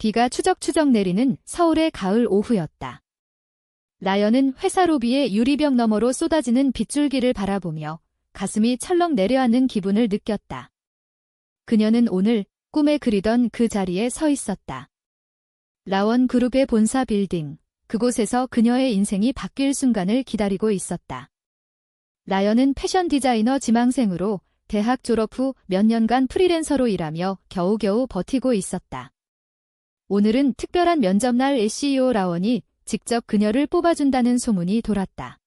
비가 추적추적 내리는 서울의 가을 오후였다. 라연은 회사 로비의 유리벽 너머로 쏟아지는 빗줄기를 바라보며 가슴이 철렁 내려앉는 기분을 느꼈다. 그녀는 오늘 꿈에 그리던 그 자리에 서 있었다. 라원 그룹의 본사 빌딩, 그곳에서 그녀의 인생이 바뀔 순간을 기다리고 있었다. 라연은 패션 디자이너 지망생으로 대학 졸업 후 몇 년간 프리랜서로 일하며 겨우겨우 버티고 있었다. 오늘은 특별한 면접날 CEO 라원이 직접 그녀를 뽑아준다는 소문이 돌았다.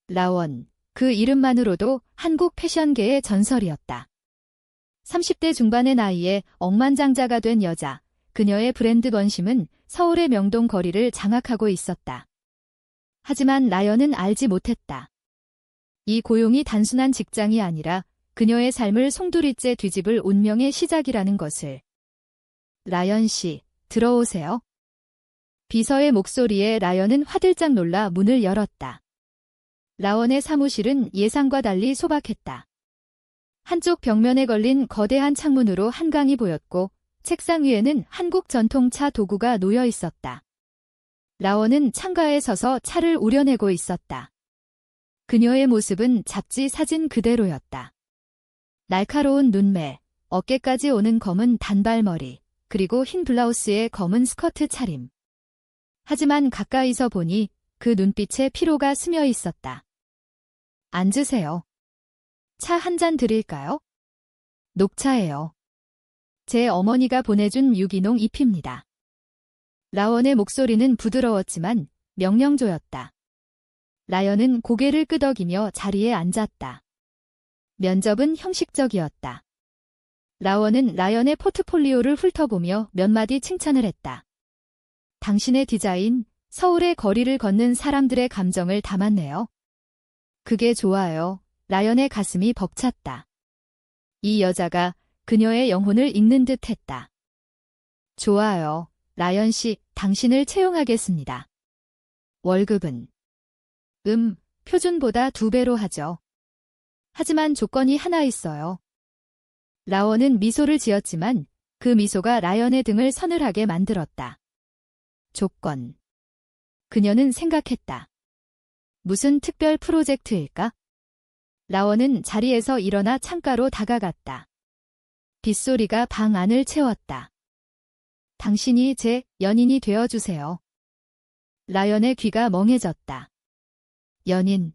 라원, 그 이름만으로도 한국 패션계의 전설이었다. 30대 중반의 나이에 억만장자가 된 여자, 그녀의 브랜드 번심은 서울의 명동 거리를 장악하고 있었다. 하지만 라연은 알지 못했다. 이 고용이 단순한 직장이 아니라 그녀의 삶을 송두리째 뒤집을 운명의 시작이라는 것을. 라연 씨, 들어오세요. 비서의 목소리에 라연은 화들짝 놀라 문을 열었다. 라원의 사무실은 예상과 달리 소박했다. 한쪽 벽면에 걸린 거대한 창문으로 한강이 보였고 책상 위에는 한국 전통차 도구가 놓여 있었다. 라원은 창가에 서서 차를 우려내고 있었다. 그녀의 모습은 잡지 사진 그대로였다. 날카로운 눈매, 어깨까지 오는 검은 단발머리, 그리고 흰 블라우스에 검은 스커트 차림. 하지만 가까이서 보니 그 눈빛에 피로가 스며 있었다. 앉으세요. 차 한 잔 드릴까요? 녹차예요. 제 어머니가 보내준 유기농 잎입니다. 라원의 목소리는 부드러웠지만 명령조였다. 라연은 고개를 끄덕이며 자리에 앉았다. 면접은 형식적이었다. 라원은 라연의 포트폴리오를 훑어보며 몇 마디 칭찬을 했다. 당신의 디자인, 서울의 거리를 걷는 사람들의 감정을 담았네요. 그게 좋아요. 라연의 가슴이 벅찼다. 이 여자가 그녀의 영혼을 읽는 듯 했다. 좋아요. 라연 씨, 당신을 채용하겠습니다. 월급은? 표준보다 2배로 하죠. 하지만 조건이 하나 있어요. 라원은 미소를 지었지만 그 미소가 라연의 등을 서늘하게 만들었다. 조건. 그녀는 생각했다. 무슨 특별 프로젝트일까? 라원은 자리에서 일어나 창가로 다가갔다. 빗소리가 방 안을 채웠다. 당신이 제 연인이 되어주세요. 라연의 귀가 멍해졌다. 연인.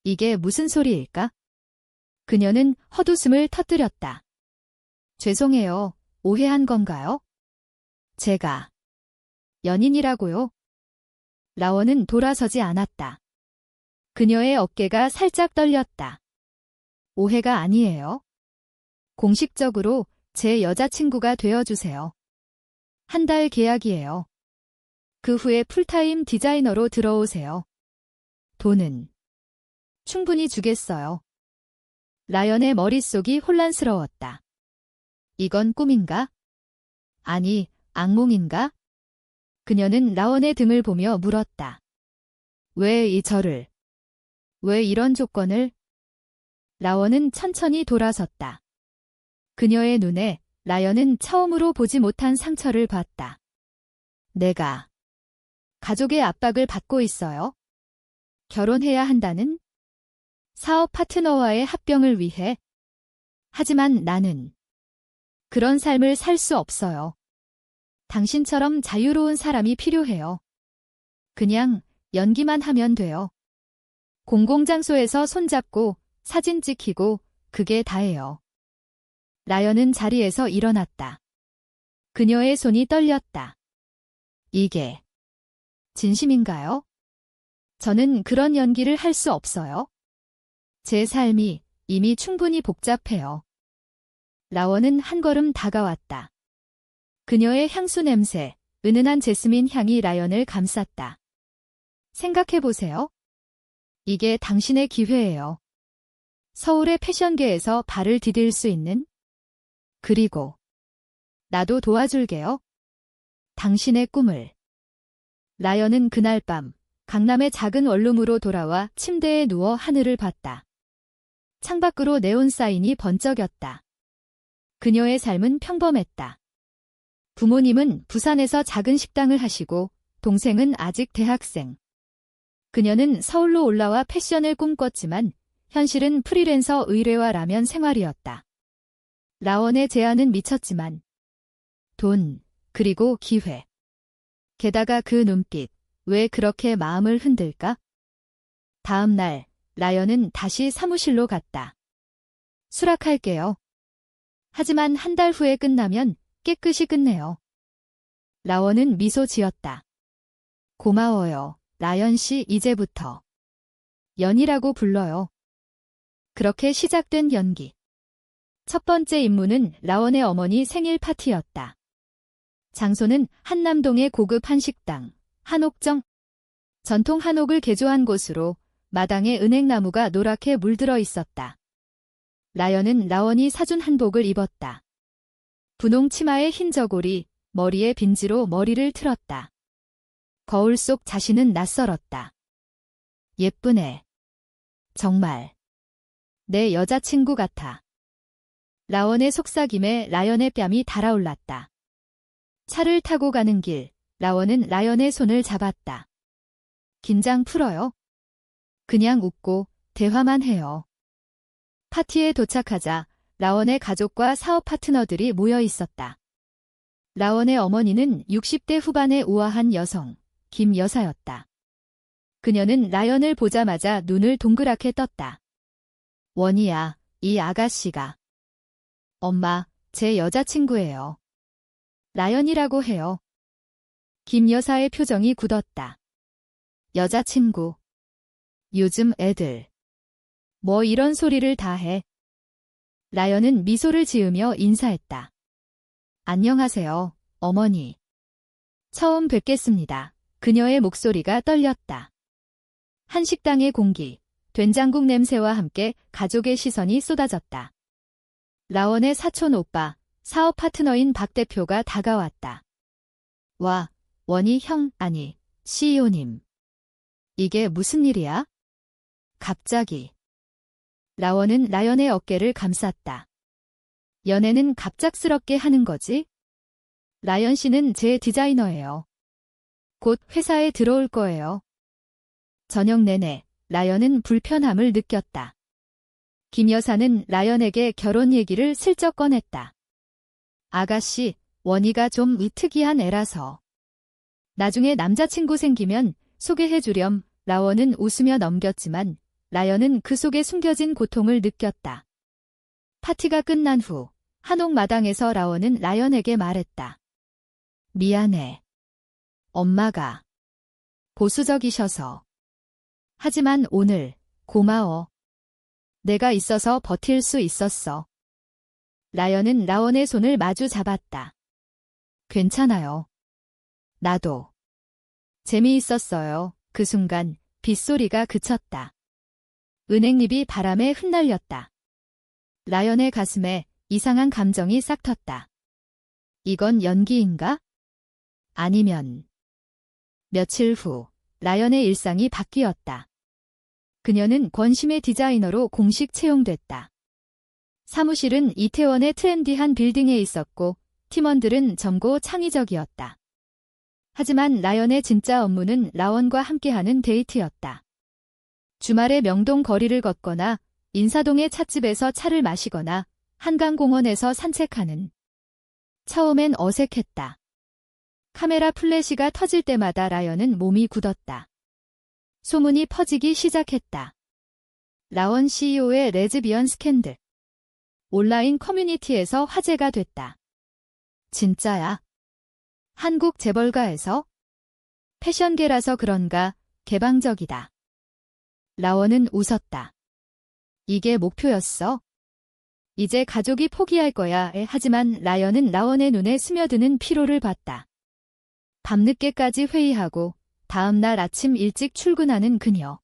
이게 무슨 소리일까? 그녀는 헛웃음을 터뜨렸다. 죄송해요. 오해한 건가요? 제가 연인이라고요? 라원은 돌아서지 않았다. 그녀의 어깨가 살짝 떨렸다. 오해가 아니에요. 공식적으로 제 여자친구가 되어주세요. 한 달 계약이에요. 그 후에 풀타임 디자이너로 들어오세요. 돈은 충분히 주겠어요. 라연의 머릿속이 혼란스러웠다. 이건 꿈인가? 아니, 악몽인가? 그녀는 라원의 등을 보며 물었다. 왜 저를? 왜 이런 조건을? 라원은 천천히 돌아섰다. 그녀의 눈에 라연은 처음으로 보지 못한 상처를 봤다. 내가 가족의 압박을 받고 있어요. 결혼해야 한다는? 사업 파트너와의 합병을 위해. 하지만 나는 그런 삶을 살 수 없어요. 당신처럼 자유로운 사람이 필요해요. 그냥 연기만 하면 돼요. 공공장소에서 손잡고 사진 찍히고 그게 다예요. 라연은 자리에서 일어났다. 그녀의 손이 떨렸다. 이게 진심인가요? 저는 그런 연기를 할 수 없어요. 제 삶이 이미 충분히 복잡해요. 라원은 한 걸음 다가왔다. 그녀의 향수 냄새, 은은한 제스민 향이 라연을 감쌌다. 생각해보세요. 이게 당신의 기회예요. 서울의 패션계에서 발을 디딜 수 있는? 그리고 나도 도와줄게요. 당신의 꿈을. 라연은 그날 밤 강남의 작은 원룸으로 돌아와 침대에 누워 하늘을 봤다. 창밖으로 네온 사인이 번쩍였다. 그녀의 삶은 평범했다. 부모님은 부산에서 작은 식당을 하시고 동생은 아직 대학생. 그녀는 서울로 올라와 패션을 꿈꿨지만 현실은 프리랜서 의뢰와 라면 생활이었다. 라원의 제안은 미쳤지만 돈, 그리고 기회. 게다가 그 눈빛, 왜 그렇게 마음을 흔들까? 다음 날, 라연은 다시 사무실로 갔다. 수락할게요. 하지만 한 달 후에 끝나면 깨끗이 끝내요. 라원은 미소 지었다. 고마워요, 라연 씨 이제부터. 연이라고 불러요. 그렇게 시작된 연기. 첫 번째 임무는 라원의 어머니 생일 파티였다. 장소는 한남동의 고급 한식당, 한옥정. 전통 한옥을 개조한 곳으로 마당에 은행나무가 노랗게 물들어 있었다. 라연은 라원이 사준 한복을 입었다. 분홍 치마에 흰 저고리, 머리에 빈지로 머리를 틀었다. 거울 속 자신은 낯설었다. 예쁘네. 정말. 내 여자친구 같아. 라원의 속삭임에 라연의 뺨이 달아올랐다. 차를 타고 가는 길, 라원은 라연의 손을 잡았다. 긴장 풀어요. 그냥 웃고 대화만 해요. 파티에 도착하자 라원의 가족과 사업 파트너들이 모여 있었다. 라원의 어머니는 60대 후반의 우아한 여성, 김 여사였다. 그녀는 라연을 보자마자 눈을 동그랗게 떴다. 원이야, 이 아가씨가. 엄마, 제 여자친구예요. 라연이라고 해요. 김 여사의 표정이 굳었다. 여자친구. 요즘 애들. 뭐 이런 소리를 다 해. 라연은 미소를 지으며 인사했다. 안녕하세요, 어머니. 처음 뵙겠습니다. 그녀의 목소리가 떨렸다. 한식당의 공기, 된장국 냄새와 함께 가족의 시선이 쏟아졌다. 라원의 사촌 오빠, 사업 파트너인 박 대표가 다가왔다. 와, 원희 형, 아니, CEO님. 이게 무슨 일이야? 갑자기. 라원은 라연의 어깨를 감쌌다. 연애는 갑작스럽게 하는 거지? 라연 씨는 제 디자이너예요. 곧 회사에 들어올 거예요. 저녁 내내 라연은 불편함을 느꼈다. 김 여사는 라연에게 결혼 얘기를 슬쩍 꺼냈다. 아가씨, 원희가 좀 특이한 애라서. 나중에 남자친구 생기면 소개해주렴. 라원은 웃으며 넘겼지만 라연은 그 속에 숨겨진 고통을 느꼈다. 파티가 끝난 후 한옥 마당에서 라원은 라연에게 말했다. 미안해. 엄마가 보수적이셔서. 하지만 오늘 고마워. 내가 있어서 버틸 수 있었어. 라연은 라원의 손을 마주 잡았다. 괜찮아요. 나도. 재미있었어요. 그 순간 빗소리가 그쳤다. 은행잎이 바람에 흩날렸다. 라연의 가슴에 이상한 감정이 싹 텄다. 이건 연기인가? 아니면. 며칠 후 라연의 일상이 바뀌었다. 그녀는 권심의 디자이너로 공식 채용됐다. 사무실은 이태원의 트렌디한 빌딩에 있었고 팀원들은 젊고 창의적이었다. 하지만 라연의 진짜 업무는 라원과 함께하는 데이트였다. 주말에 명동 거리를 걷거나 인사동의 찻집에서 차를 마시거나 한강공원에서 산책하는. 처음엔 어색했다. 카메라 플래시가 터질 때마다 라연은 몸이 굳었다. 소문이 퍼지기 시작했다. 라원 CEO의 레즈비언 스캔들. 온라인 커뮤니티에서 화제가 됐다. 진짜야? 한국 재벌가에서? 패션계라서 그런가 개방적이다. 라원은 웃었다. 이게 목표였어? 이제 가족이 포기할 거야. 하지만 라연은 라원의 눈에 스며드는 피로를 봤다. 밤늦게까지 회의하고 다음 날 아침 일찍 출근하는 그녀.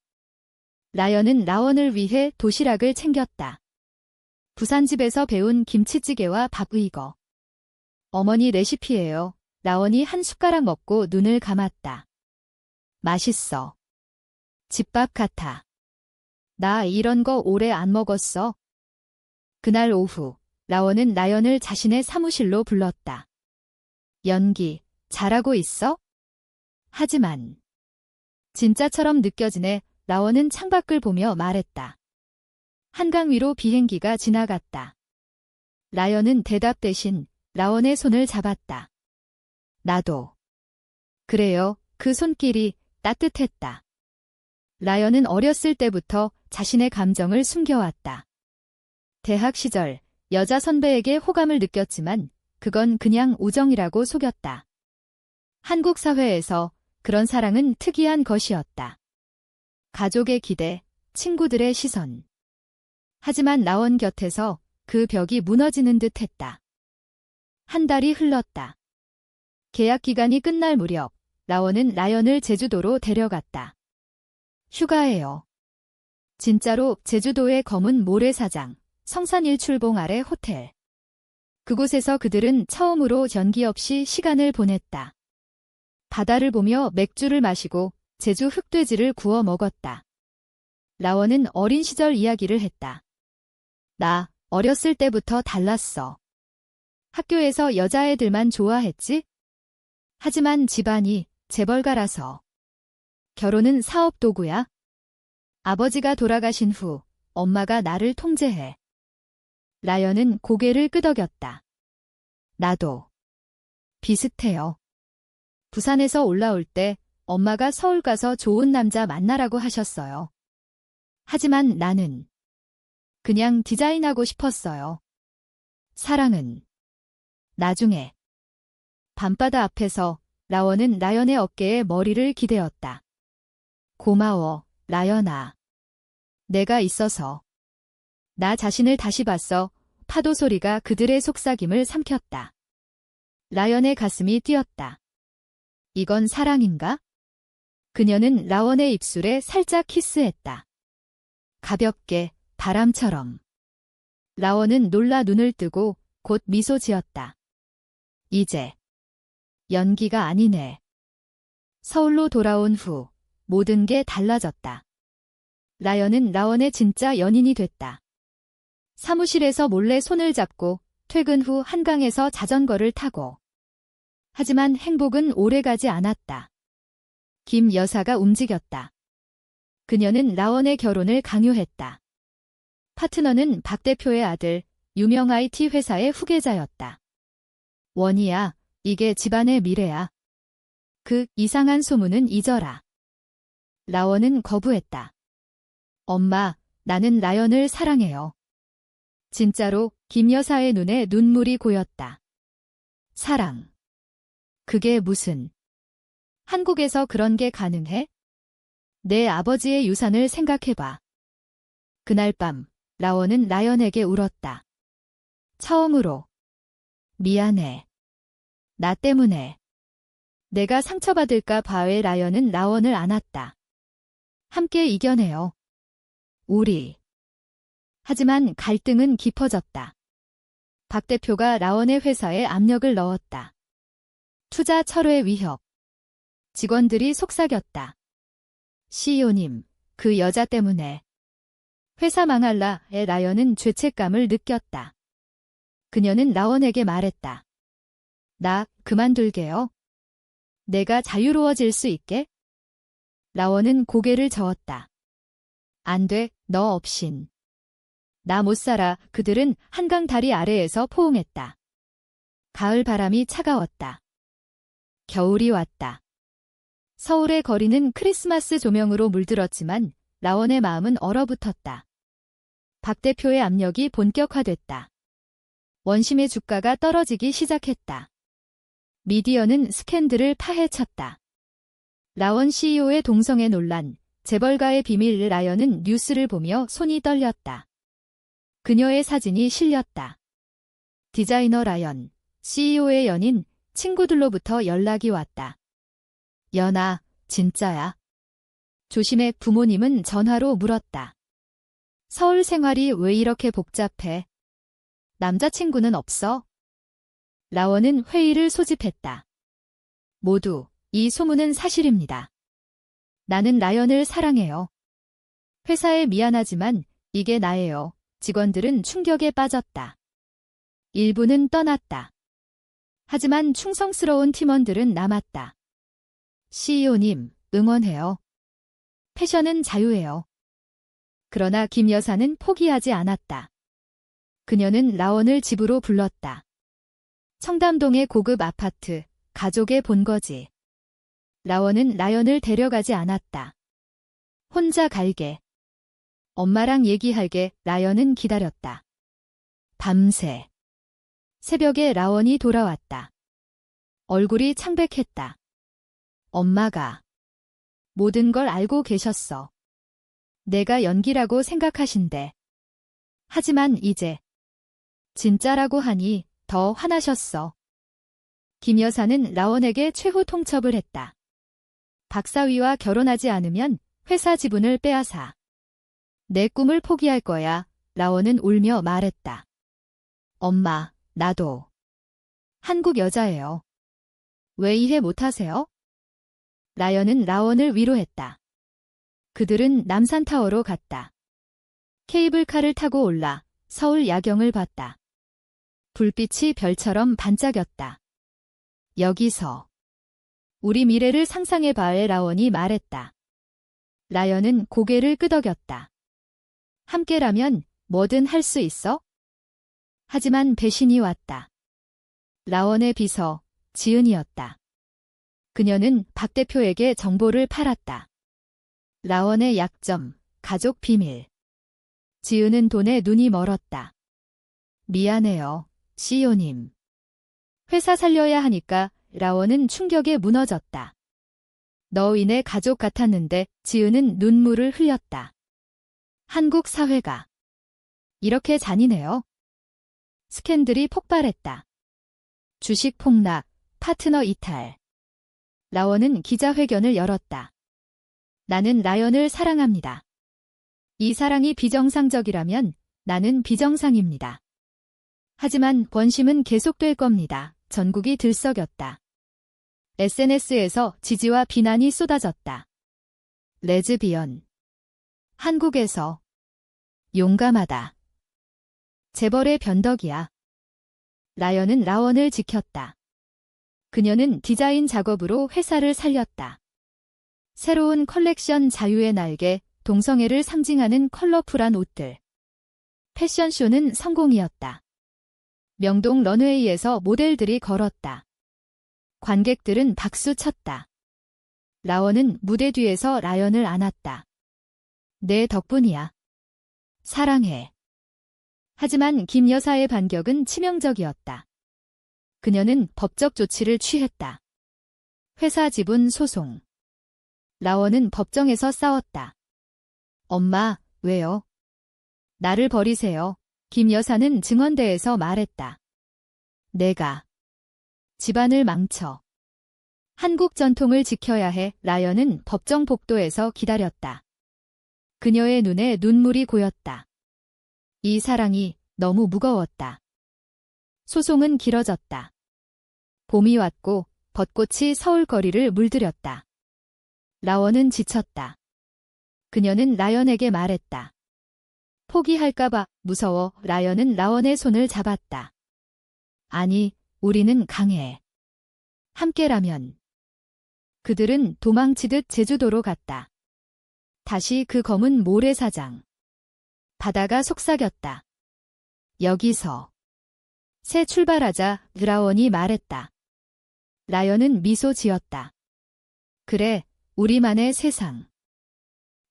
라연은 라원을 위해 도시락을 챙겼다. 부산집에서 배운 김치찌개와 밥 익어. 어머니 레시피예요. 라원이 한 숟가락 먹고 눈을 감았다. 맛있어. 집밥 같아. 나 이런 거 오래 안 먹었어. 그날 오후, 라원은 라연을 자신의 사무실로 불렀다. 연기, 잘하고 있어? 하지만 진짜처럼 느껴지네. 라원은 창밖을 보며 말했다. 한강 위로 비행기가 지나갔다. 라연은 대답 대신 라원의 손을 잡았다. 나도. 그래요. 그 손길이 따뜻했다. 라연은 어렸을 때부터 자신의 감정을 숨겨왔다. 대학 시절 여자 선배에게 호감을 느꼈지만 그건 그냥 우정이라고 속였다. 한국 사회에서 그런 사랑은 특이한 것이었다. 가족의 기대, 친구들의 시선. 하지만 라원 곁에서 그 벽이 무너지는 듯 했다. 한 달이 흘렀다. 계약 기간이 끝날 무렵 라원은 라연을 제주도로 데려갔다. 휴가예요. 진짜로 제주도의 검은 모래사장, 성산일출봉 아래 호텔. 그곳에서 그들은 처음으로 연기 없이 시간을 보냈다. 바다를 보며 맥주를 마시고 제주 흑돼지를 구워 먹었다. 라원은 어린 시절 이야기를 했다. 나 어렸을 때부터 달랐어. 학교에서 여자애들만 좋아했지? 하지만 집안이 재벌가라서. 결혼은 사업 도구야. 아버지가 돌아가신 후 엄마가 나를 통제해. 라연은 고개를 끄덕였다. 나도. 비슷해요. 부산에서 올라올 때 엄마가 서울 가서 좋은 남자 만나라고 하셨어요. 하지만 나는 그냥 디자인하고 싶었어요. 사랑은 나중에. 밤바다 앞에서 라원은 라연의 어깨에 머리를 기대었다. 고마워, 라연아. 내가 있어서. 나 자신을 다시 봤어. 파도 소리가 그들의 속삭임을 삼켰다. 라연의 가슴이 뛰었다. 이건 사랑인가? 그녀는 라원의 입술에 살짝 키스했다. 가볍게, 바람처럼. 라원은 놀라 눈을 뜨고 곧 미소 지었다. 이제 연기가 아니네. 서울로 돌아온 후 모든 게 달라졌다. 라연은 라원의 진짜 연인이 됐다. 사무실에서 몰래 손을 잡고 퇴근 후 한강에서 자전거를 타고. 하지만 행복은 오래가지 않았다. 김 여사가 움직였다. 그녀는 라원의 결혼을 강요했다. 파트너는 박 대표의 아들, 유명 IT 회사의 후계자였다. 원희야, 이게 집안의 미래야. 그 이상한 소문은 잊어라. 라원은 거부했다. 엄마, 나는 라연을 사랑해요. 진짜로 김 여사의 눈에 눈물이 고였다. 사랑. 그게 무슨. 한국에서 그런 게 가능해? 내 아버지의 유산을 생각해봐. 그날 밤, 라원은 라연에게 울었다. 처음으로. 미안해. 나 때문에. 내가 상처받을까 봐의 라연은 라원을 안았다. 함께 이겨내요. 우리. 하지만 갈등은 깊어졌다. 박 대표가 라원의 회사에 압력을 넣었다. 투자 철회 위협. 직원들이 속삭였다. CEO님, 그 여자 때문에. 회사 망할라의 라연은 죄책감을 느꼈다. 그녀는 라원에게 말했다. 나 그만둘게요. 내가 자유로워질 수 있게? 라원은 고개를 저었다. 안 돼, 너 없인. 나 못 살아. 그들은 한강 다리 아래에서 포옹했다. 가을 바람이 차가웠다. 겨울이 왔다. 서울의 거리는 크리스마스 조명으로 물들었지만 라원의 마음은 얼어붙었다. 박 대표의 압력이 본격화됐다. 원심의 주가가 떨어지기 시작했다. 미디어는 스캔들을 파헤쳤다. 라원 CEO의 동성애 논란, 재벌가의 비밀. 라연은 뉴스를 보며 손이 떨렸다. 그녀의 사진이 실렸다. 디자이너 라연, CEO의 연인, 친구들로부터 연락이 왔다. 연아, 진짜야? 조심해. 부모님은 전화로 물었다. 서울 생활이 왜 이렇게 복잡해? 남자친구는 없어? 라원은 회의를 소집했다. 모두 이 소문은 사실입니다. 나는 라연을 사랑해요. 회사에 미안하지만 이게 나예요. 직원들은 충격에 빠졌다. 일부는 떠났다. 하지만 충성스러운 팀원들은 남았다. CEO님, 응원해요. 패션은 자유예요. 그러나 김 여사는 포기하지 않았다. 그녀는 라원을 집으로 불렀다. 청담동의 고급 아파트, 가족의 본거지. 라원은 라연을 데려가지 않았다. 혼자 갈게. 엄마랑 얘기할게. 라연은 기다렸다. 밤새. 새벽에 라원이 돌아왔다. 얼굴이 창백했다. 엄마가 모든 걸 알고 계셨어. 내가 연기라고 생각하신대. 하지만 이제 진짜라고 하니 더 화나셨어. 김 여사는 라원에게 최후 통첩을 했다. 박사위와 결혼하지 않으면 회사 지분을 빼앗아. 내 꿈을 포기할 거야. 라원은 울며 말했다. 엄마, 나도 한국 여자예요. 왜 이해 못하세요? 라연은 라원을 위로했다. 그들은 남산타워로 갔다. 케이블카를 타고 올라 서울 야경을 봤다. 불빛이 별처럼 반짝였다. 여기서 우리 미래를 상상해봐에 라원이 말했다. 라연은 고개를 끄덕였다. 함께라면 뭐든 할 수 있어? 하지만 배신이 왔다. 라원의 비서, 지은이었다. 그녀는 박 대표에게 정보를 팔았다. 라원의 약점, 가족 비밀. 지은은 돈에 눈이 멀었다. 미안해요, CEO님. 회사 살려야 하니까. 라원은 충격에 무너졌다. 너희네 가족 같았는데. 지은은 눈물을 흘렸다. 한국 사회가 이렇게 잔인해요? 스캔들이 폭발했다. 주식 폭락, 파트너 이탈. 라원은 기자회견을 열었다. 나는 라연을 사랑합니다. 이 사랑이 비정상적이라면 나는 비정상입니다. 하지만 원심은 계속될 겁니다. 전국이 들썩였다. SNS에서 지지와 비난이 쏟아졌다. 레즈비언. 한국에서 용감하다. 재벌의 변덕이야. 라연은 라원을 지켰다. 그녀는 디자인 작업으로 회사를 살렸다. 새로운 컬렉션 자유의 날개, 동성애를 상징하는 컬러풀한 옷들. 패션쇼는 성공이었다. 명동 런웨이에서 모델들이 걸었다. 관객들은 박수 쳤다. 라원은 무대 뒤에서 라연을 안았다. 내 덕분이야. 사랑해. 하지만 김 여사의 반격은 치명적이었다. 그녀는 법적 조치를 취했다. 회사 지분 소송. 라원은 법정에서 싸웠다. 엄마, 왜요? 나를 버리세요. 김 여사는 증언대에서 말했다. 내가 집안을 망쳐. 한국 전통을 지켜야 해. 라연은 법정 복도에서 기다렸다. 그녀의 눈에 눈물이 고였다. 이 사랑이 너무 무거웠다. 소송은 길어졌다. 봄이 왔고 벚꽃이 서울 거리를 물들였다. 라원은 지쳤다. 그녀는 라연에게 말했다. 포기할까봐 무서워. 라연은 라원의 손을 잡았다. 아니, 우리는 강해. 함께라면. 그들은 도망치듯 제주도로 갔다. 다시 그 검은 모래사장. 바다가 속삭였다. 여기서 새 출발하자. 라원이 말했다. 라연은 미소 지었다. 그래, 우리만의 세상.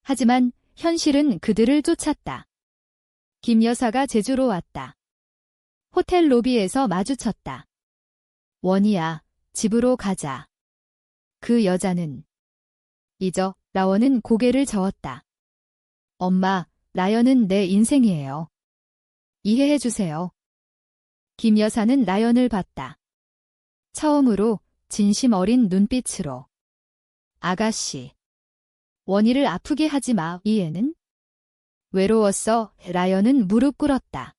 하지만 현실은 그들을 쫓았다. 김 여사가 제주로 왔다. 호텔 로비에서 마주쳤다. 원희야, 집으로 가자. 그 여자는 잊어. 라원은 고개를 저었다. 엄마, 라연은 내 인생이에요. 이해해주세요. 김 여사는 라연을 봤다. 처음으로 진심 어린 눈빛으로. 아가씨. 원희를 아프게 하지 마. 이해는? 외로웠어. 라연은 무릎 꿇었다.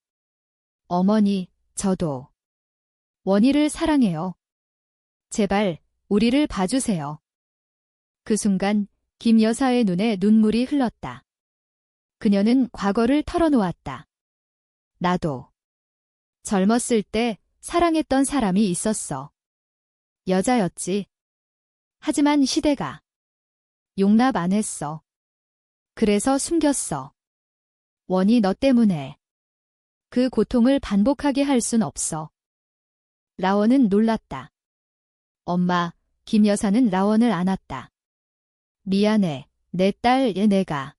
어머니, 저도 원희를 사랑해요. 제발 우리를 봐주세요. 그 순간 김 여사의 눈에 눈물이 흘렀다. 그녀는 과거를 털어놓았다. 나도 젊었을 때 사랑했던 사람이 있었어. 여자였지. 하지만 시대가 용납 안 했어. 그래서 숨겼어. 원이 너 때문에. 그 고통을 반복하게 할 순 없어. 라원은 놀랐다. 엄마, 김 여사는 라원을 안았다. 미안해, 내 딸 내가.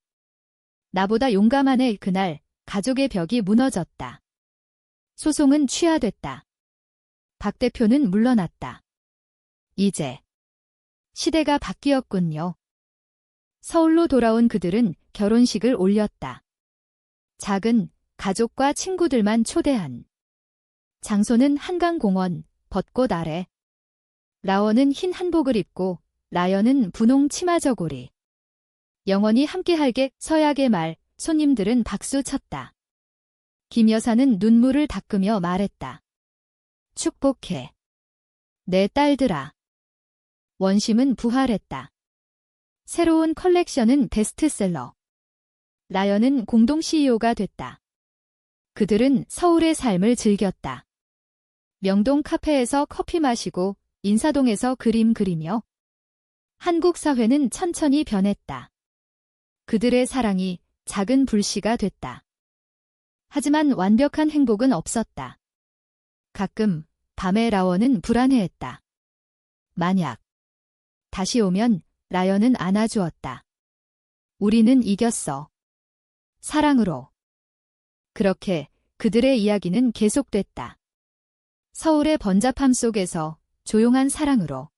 나보다 용감한 애. 그날 가족의 벽이 무너졌다. 소송은 취하됐다. 박 대표는 물러났다. 이제 시대가 바뀌었군요. 서울로 돌아온 그들은 결혼식을 올렸다. 작은 가족과 친구들만 초대한. 장소는 한강공원, 벚꽃 아래. 라원은 흰 한복을 입고 라연은 분홍 치마 저고리. 영원히 함께할게. 서약의 말. 손님들은 박수 쳤다. 김 여사는 눈물을 닦으며 말했다. 축복해. 내 딸들아. 원심은 부활했다. 새로운 컬렉션은 베스트셀러. 라연은 공동 CEO가 됐다. 그들은 서울의 삶을 즐겼다. 명동 카페에서 커피 마시고 인사동에서 그림 그리며. 한국 사회는 천천히 변했다. 그들의 사랑이 작은 불씨가 됐다. 하지만 완벽한 행복은 없었다. 가끔 밤에 라원은 불안해했다. 만약 다시 오면 라연은 안아주었다. 우리는 이겼어. 사랑으로. 그렇게 그들의 이야기는 계속됐다. 서울의 번잡함 속에서 조용한 사랑으로.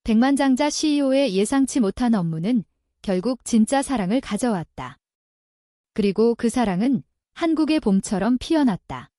백만장자 CEO의 예상치 못한 업무는 결국 진짜 사랑을 가져왔다. 그리고 그 사랑은 한국의 봄처럼 피어났다.